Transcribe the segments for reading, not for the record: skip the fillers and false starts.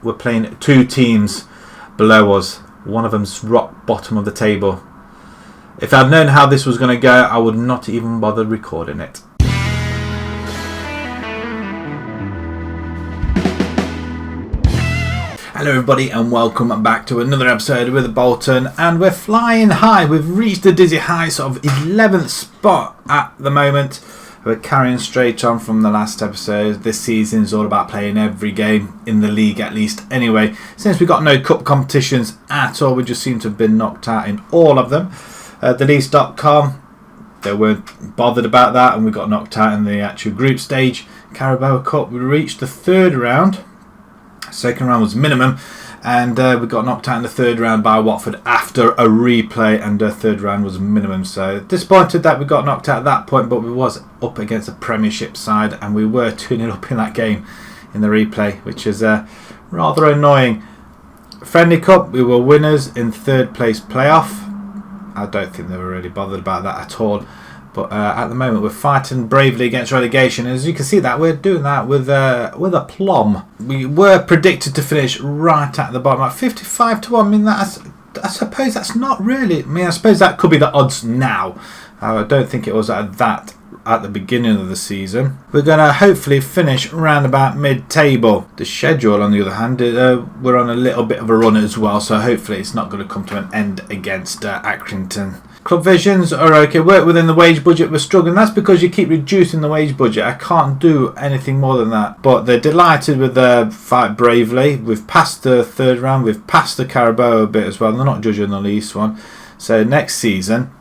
we're playing two teams below us. One of them's rock bottom of the table. If I'd known how this was going to go, I would not even bother recording it. Hello everybody and welcome back to another episode with Bolton, and we're flying high. We've reached the dizzy heights of 11th spot at the moment. We're carrying straight on from the last episode. This season is all about playing every game in the league, at least anyway. Since we got no cup competitions at all, we just seem to have been knocked out in all of them. TheLeast.com, they weren't bothered about that, and we got knocked out in the actual group stage. Carabao Cup, we reached the third round. Second round was minimum, and we got knocked out in the third round by Watford after a replay, and the third round was minimum. So disappointed that we got knocked out at that point, but we was up against a Premiership side and we were 2-0 up in that game in the replay, which is rather annoying. Friendly Cup, we were winners in third place playoff. I don't think they were really bothered about that at all. But at the moment, we're fighting bravely against relegation. As you can see, that we're doing that with a plum. We were predicted to finish right at the bottom at 55-1. I mean, I suppose that's not really. I mean, I suppose that could be the odds now. I don't think it was at the beginning of the season. We're going to hopefully finish around about mid-table. The schedule, on the other hand, we're on a little bit of a run as well. So hopefully, it's not going to come to an end against Accrington. Club visions are okay. Work within the wage budget, we're struggling. That's because you keep reducing the wage budget. I can't do anything more than that. But they're delighted with the fight bravely. We've passed the third round. We've passed the Carabao a bit as well. They're not judging the least one. So next season,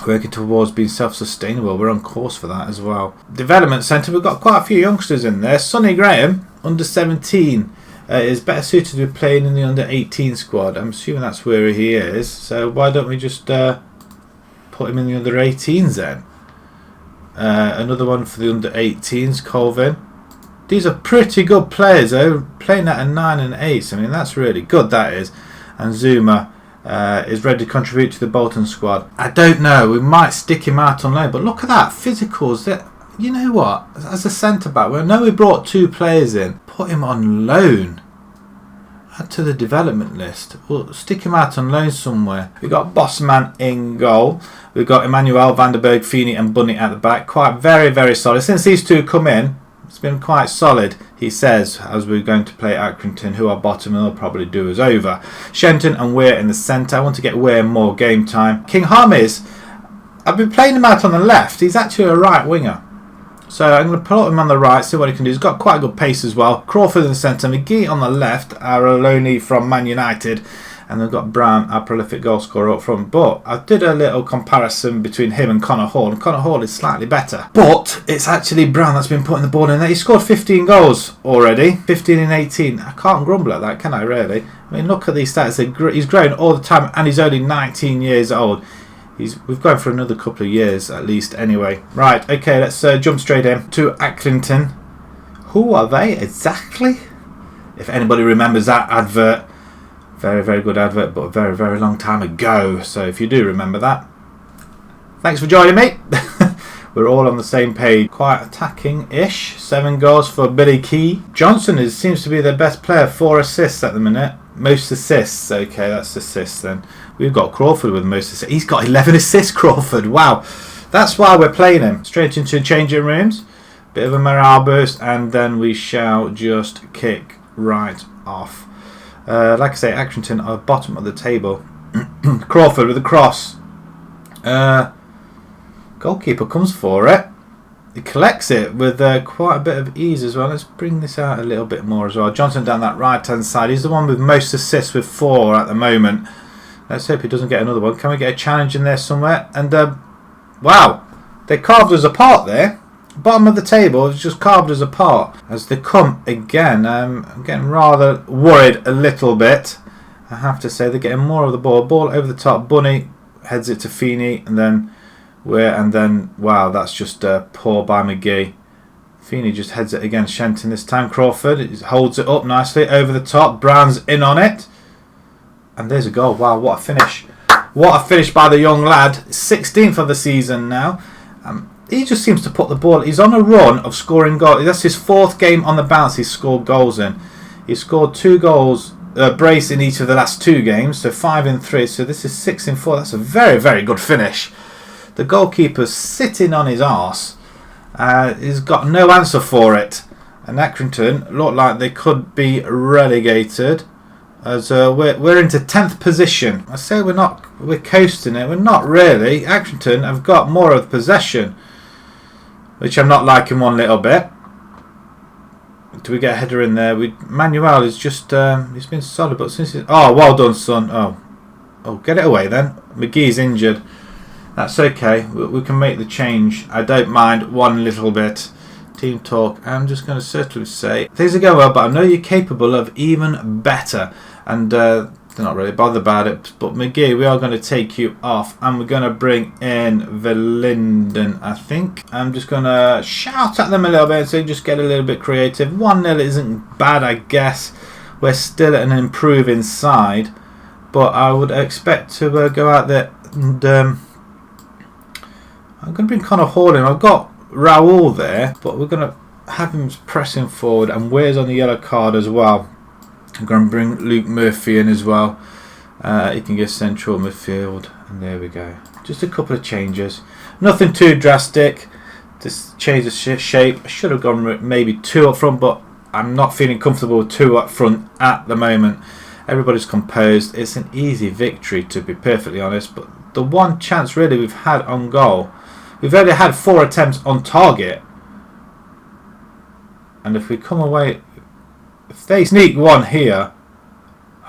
working towards being self-sustainable. We're on course for that as well. Development centre, we've got quite a few youngsters in there. Sonny Graham, under 17. Is better suited to playing in the under 18 squad. I'm assuming that's where he is. So why don't we just put him in the under 18s then? Another one for the under 18s, Colvin. These are pretty good players though, playing at a 9 and 8. I mean, that's really good, that is. And Zuma is ready to contribute to the Bolton squad. I don't know, we might stick him out on loan, but look at that, physicals. You know what, as a centre-back, I know we brought two players in, put him on loan. Add to the development list. We'll stick him out on loan somewhere. We've got Bossman in goal. We've got Emmanuel, Vanderberg, Feeney and Bunny at the back. Quite very, very solid. Since these two come in, it's been quite solid, he says, as we're going to play Accrington, who are bottom and they'll probably do us over. Shenton and Weir in the centre. I want to get Weir more game time. King Hamis, I've been playing him out on the left. He's actually a right winger. So I'm going to put him on the right, see what he can do. He's got quite a good pace as well. Crawford in the centre, McGee on the left, our loanee from Man United. And we've got Brown, our prolific goal scorer, up front. But I did a little comparison between him and Connor Hall. And Connor Hall is slightly better. But it's actually Brown that's been putting the ball in there. He scored 15 goals already. 15 in 18. I can't grumble at that, can I really? I mean, look at these stats. He's growing all the time and he's only 19 years old. We've gone for another couple of years at least anyway. Right, okay, let's jump straight in to Accrington. Who are they exactly? If anybody remembers that advert, very, very good advert, but a very, very long time ago. So if you do remember that, thanks for joining me. We're all on the same page. Quite attacking-ish. 7 goals for Billy Key. Johnson seems to be their best player. 4 assists at the minute. Most assists. Okay, that's assists then. We've got Crawford with most assists. He's got 11 assists, Crawford. Wow. That's why we're playing him. Straight into changing rooms. Bit of a morale boost. And then we shall just kick right off. Like I say, Accrington are bottom of the table. Crawford with a cross. Goalkeeper comes for it. He collects it with quite a bit of ease as well. Let's bring this out a little bit more as well. Johnson down that right hand side. He's the one with most assists with 4 at the moment. Let's hope he doesn't get another one. Can we get a challenge in there somewhere? And wow, they carved us apart there. Bottom of the table has just carved us apart as they come again. I'm getting rather worried a little bit. I have to say they're getting more of the ball. Ball over the top. Bunny heads it to Feeney and then wow, that's just poor by McGee. Feeney just heads it against Shenton this time. Crawford holds it up nicely over the top. Brown's in on it. And there's a goal. Wow, what a finish. What a finish by the young lad. 16th of the season now. He just seems to put the ball. He's on a run of scoring goals. That's his 4th game on the bounce he's scored goals in. He scored 2 goals, brace in each of the last 2 games, so 5 in 3. So this is 6 in 4. That's a very, very good finish. The goalkeeper's sitting on his arse. He's got no answer for it. And Accrington look like they could be relegated, as we're into 10th position. I say we're coasting it. We're not really. Accrington have got more of the possession, which I'm not liking one little bit. Do we get a header in there? Manuel is just he's been solid, but since well done, son. Oh, get it away then. McGee's injured. That's okay. We can make the change. I don't mind one little bit. Team talk. I'm just going to certainly say things are going well, but I know you're capable of even better. And they're not really bothered about it. But McGee, we are going to take you off, and we're going to bring in Linden, I think. I'm just going to shout at them a little bit, so just get a little bit creative. 1-0 isn't bad, I guess. We're still at an improving side, but I would expect to go out there and I'm going to bring Connor Hall in. I've got Raoul there, but we're going to have him pressing forward, and Weir's on the yellow card as well. I'm going to bring Luke Murphy in as well. He can get central midfield, and there we go. Just a couple of changes, nothing too drastic. Just change the shape. I should have gone maybe 2 up front, but I'm not feeling comfortable with 2 up front at the moment. Everybody's composed. It's an easy victory, to be perfectly honest, but the one chance really we've had on goal, we've only had 4 attempts on target, and if we come away, if they sneak one here,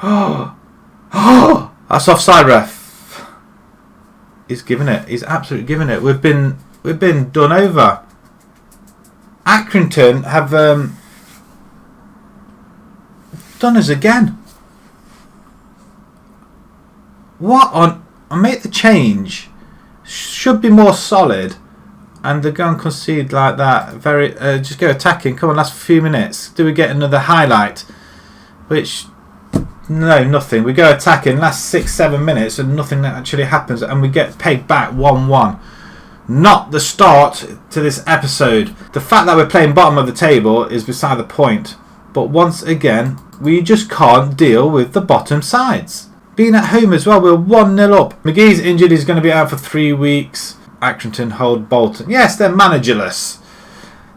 that's offside, ref. He's giving it. He's absolutely giving it. We've been done over. Accrington have done us again. What on? I make the change. Should be more solid, and they're going to concede like that. Very just go attacking. Come on, last few minutes. Do we get another highlight? Which, no, nothing. We go attacking last 6-7 minutes, and nothing actually happens, and we get pegged back 1-1. Not the start to this episode. The fact that we're playing bottom of the table is beside the point. But once again, we just can't deal with the bottom sides. Being at home as well, we're 1-0 up. McGee's injured, he's going to be out for 3 weeks. Accrington hold Bolton. Yes, they're managerless.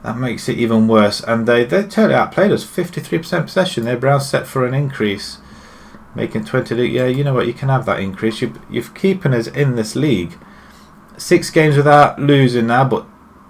That makes it even worse. And they totally outplayed us. 53% possession. They're Brown set for an increase. Making 20. Yeah, you know what? You can have that increase. You're keeping us in this league. 6 games without losing now, but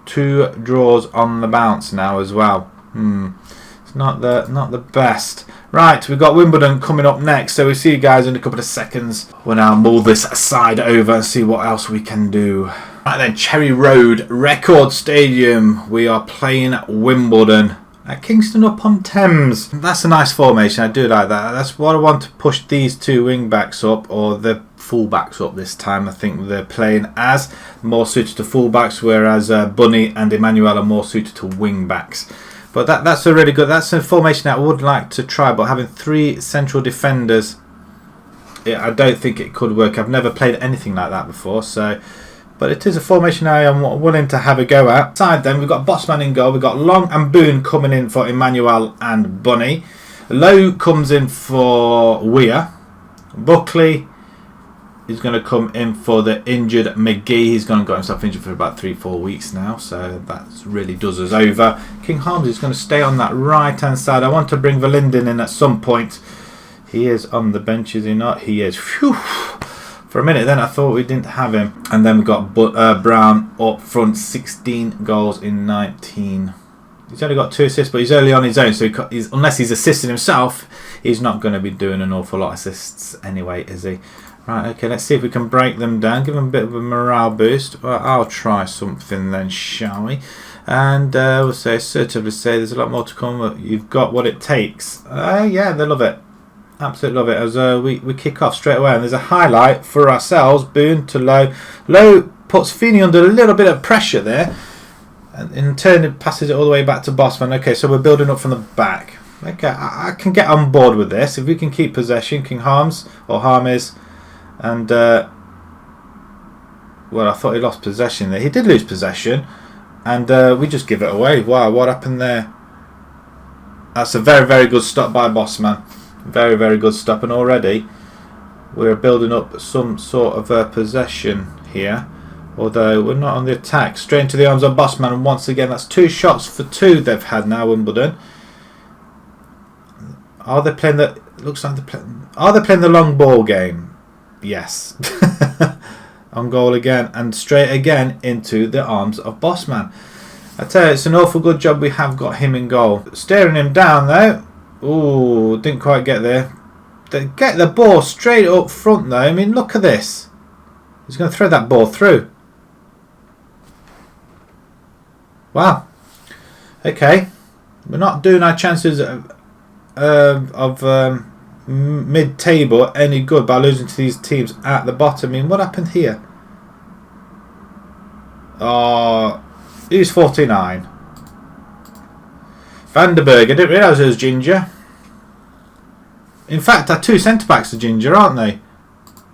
2 draws on the bounce now as well. It's not the best. Right, we've got Wimbledon coming up next, so we'll see you guys in a couple of seconds. We'll now move this side over and see what else we can do. Right then, Cherry Road Record Stadium. We are playing Wimbledon at Kingston upon Thames. That's a nice formation. I do like that. That's what I want to push these 2 wing backs up, or the full backs up this time. I think they're playing as more suited to full backs, whereas Bunny and Emmanuel are more suited to wing backs. But that's a really good. That's a formation that I would like to try. But having 3 central defenders, I don't think it could work. I've never played anything like that before. So, but it is a formation I am willing to have a go at. Side then, we've got Bossman in goal. We've got Long and Boone coming in for Emmanuel and Bunny. Lowe comes in for Weir. Buckley is going to come in for the injured McGee. He's got himself injured for about 3-4 weeks now, so that really does us over. King Holmes is going to stay on that right hand side. I want to bring Linden in at some point. He is on the bench, is he not? He is. Phew. For a minute then I thought we didn't have him. And then we've got Brown up front, 16 goals in 19. He's only got 2 assists, but he's early on his own, so unless he's assisting himself, he's not going to be doing an awful lot of assists anyway, is he? Right, okay, let's see if we can break them down, give them a bit of a morale boost. Well, I'll try something then, shall we? And we'll assertively say there's a lot more to come. You've got what it takes. Yeah, they love it. Absolutely love it. As we kick off straight away, and there's a highlight for ourselves. Boone to Lowe. Lowe puts Feeney under a little bit of pressure there, and in turn it passes it all the way back to Bossman. Okay, so we're building up from the back. Okay, I can get on board with this. If we can keep possession, King Harms, or Harmes. And well, I thought he lost possession there. He did lose possession, and we just give it away. Wow, what happened there? That's a very, very good stop by Bossman. Very, very good stop. And already we're building up some sort of possession here. Although we're not on the attack. Straight into the arms of Bossman. And once again, that's 2 shots for 2 they've had now, Wimbledon. Are they playing the... Looks like are they playing the long ball game? Yes. On goal again. And straight again into the arms of Bossman. I tell you, it's an awful good job we have got him in goal. Staring him down though. Ooh, didn't quite get there. They get the ball straight up front though. I mean, look at this. He's going to throw that ball through. Wow. Okay. We're not doing our chances of mid-table any good by losing to these teams at the bottom. I mean, what happened here? Oh, he's 49. Vandenberg, I didn't realise it was Ginger. In fact, our 2 centre-backs are Ginger, aren't they?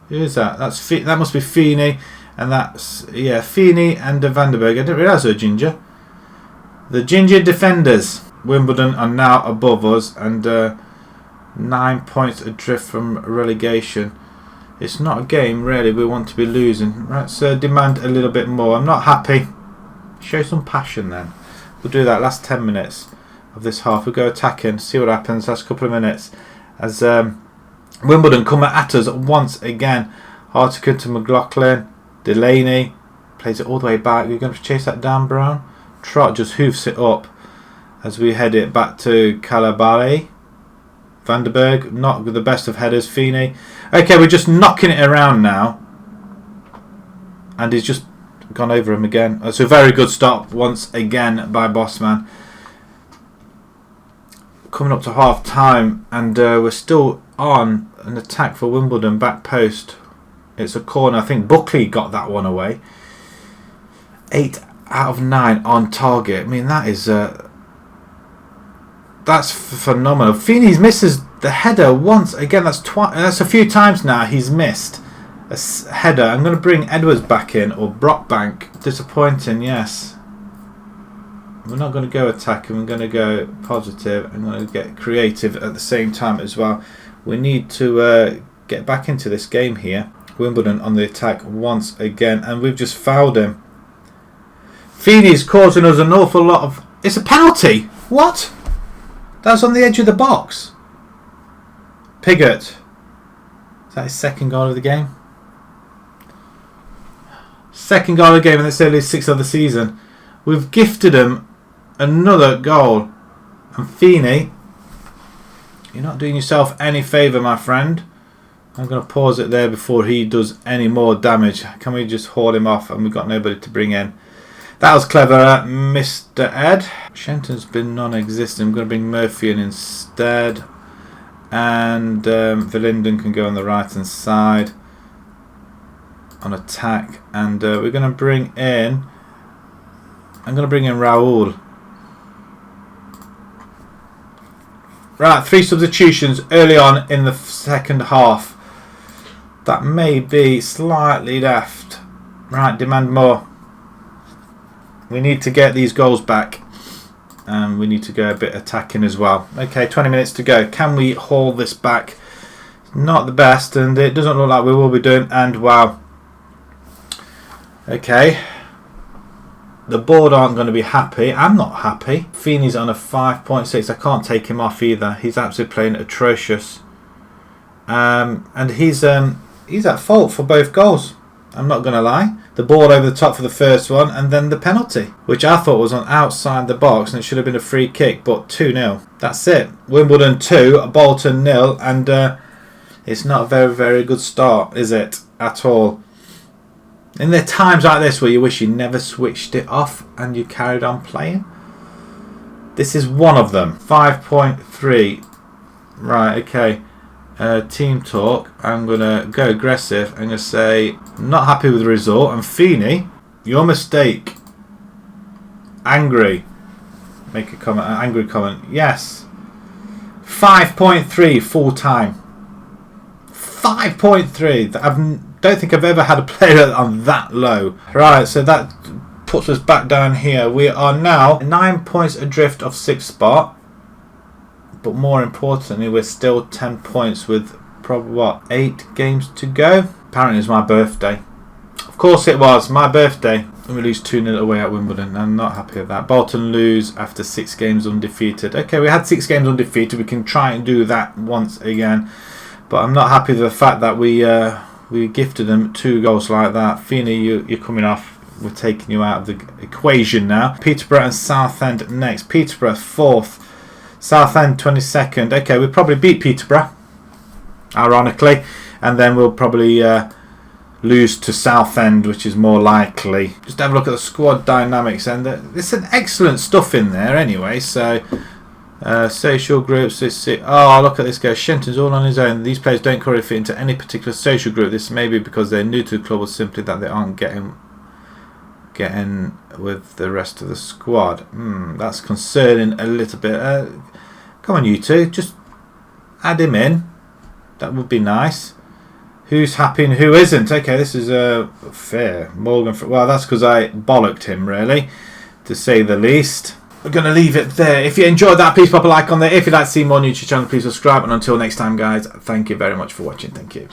Who is that? That must be Feeney. And that's, yeah, Feeney and Vandenberg. I didn't realise they were Ginger. The Ginger defenders. Wimbledon are now above us and 9 points adrift from relegation. It's not a game really we want to be losing. Right, so demand a little bit more. I'm not happy. Show some passion then. We'll do that last 10 minutes of this half. We'll go attacking, see what happens last couple of minutes. As Wimbledon come at us once again. Hartigan to McLaughlin. Delaney plays it all the way back. We're going to chase that down, Brown. Trott just hoofs it up as we head it back to Calabari. Vandenberg, not the best of headers. Feeney. Okay, we're just knocking it around now. And he's just gone over him again. That's a very good stop once again by Bossman. Coming up to half time and we're still on an attack for Wimbledon back post. It's a corner. I think Buckley got that one away. 8 out of 9 on target. I mean, that is that's phenomenal. Feeney misses the header once again. That's a few times now he's missed a header. I'm going to bring Edwards back in, or Brockbank. Disappointing, yes. We're not going to go attacking. We're going to go positive. I'm going to get creative at the same time as well. We need to get back into this game here. Wimbledon on the attack once again, and we've just fouled him. Feeney's causing us an awful lot of... It's a penalty! What? That's on the edge of the box. Piggott. Is that his second goal of the game? Second goal of the game, and it's only his 6th of the season. We've gifted him another goal. And Feeney, you're not doing yourself any favour, my friend. I'm going to pause it there before he does any more damage. Can we just haul him off? And we've got nobody to bring in. That was clever, Mr. Ed. Shenton's been non-existent. I'm going to bring Murphy in instead. And Verlinden can go on the right-hand side on attack. And we're going to bring in... I'm going to bring in Raul. Right, 3 substitutions early on in the second half. That may be slightly left. Right, demand more. We need to get these goals back. And we need to go a bit attacking as well. Okay, 20 minutes to go. Can we haul this back? Not the best, and it doesn't look like we will be doing. And wow. Okay. The board aren't going to be happy. I'm not happy. Feeney's on a 5.6. I can't take him off either. He's absolutely playing atrocious. And he's at fault for both goals. I'm not going to lie. The ball over the top for the first one, and then the penalty, which I thought was on outside the box, and it should have been a free kick, but 2-0. That's it. Wimbledon 2, Bolton 0, and it's not a very, very good start, is it? At all. And there are times like this where you wish you never switched it off and you carried on playing. This is one of them. 5.3. Right, okay. Team talk. I'm going to go aggressive. I'm going to say, not happy with the result. And Feeney, your mistake. Angry. Make a comment. An angry comment. Yes. 5.3 full time. 5.3. I don't think I've ever had a player on that low. Right, so that puts us back down here. We are now 9 points adrift of 6th spot. but more importantly, we're still 10 points with probably, what, 8 games to go? Apparently it's my birthday. Of course it was, my birthday. And we lose 2-0 away at Wimbledon. I'm not happy with that. Bolton lose after 6 games undefeated. Okay, we had 6 games undefeated. We can try and do that once again. But I'm not happy with the fact that we gifted them 2 goals like that. Feeney, you're coming off. We're taking you out of the equation now. Peterborough and Southend next. Peterborough 4th. Southend 22nd. Okay, we'll probably beat Peterborough, ironically. And then we'll probably lose to Southend, which is more likely. Just have a look at the squad dynamics. And there's some excellent stuff in there anyway. So, social groups. Oh, look at this guy. Shenton's all on his own. These players don't currently fit into any particular social group. This may be because they're new to the club or simply that they aren't getting with the rest of the squad. That's concerning a little bit. Come on, you two, just add him in. That would be nice. Who's happy and who isn't? Okay, this is fair. Morgan. Well, that's because I bollocked him, really, to say the least. We're going to leave it there. If you enjoyed that, please pop a like on there. If you'd like to see more on YouTube channel, please subscribe. And until next time, guys, thank you very much for watching. Thank you.